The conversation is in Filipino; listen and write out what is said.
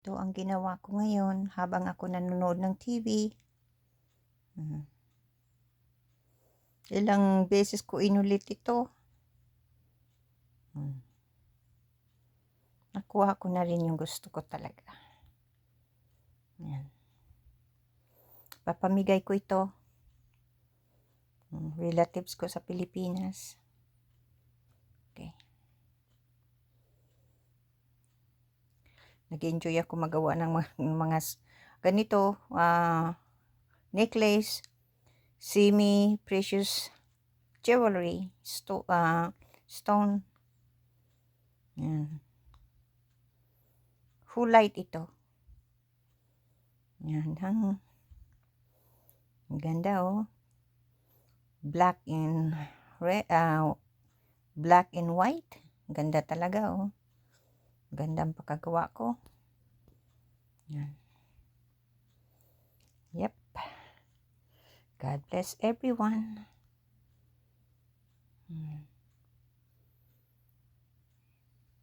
Ito ang ginawa ko ngayon habang ako nanonood ng TV. Ilang beses ko inulit ito. Nakuha ko na rin yung gusto ko talaga. Yan. Papamigay ko ito. Relatives ko sa Pilipinas. Okay. Nag-enjoy ako magawa ng mga ganito, necklace, semi-precious jewelry, stone. Yan. Full light ito. Yan. Ang ganda oh. Black and red, black and white. Ganda talaga oh. Ganda ang pagkagawa ko. Yan. Yep. God bless everyone.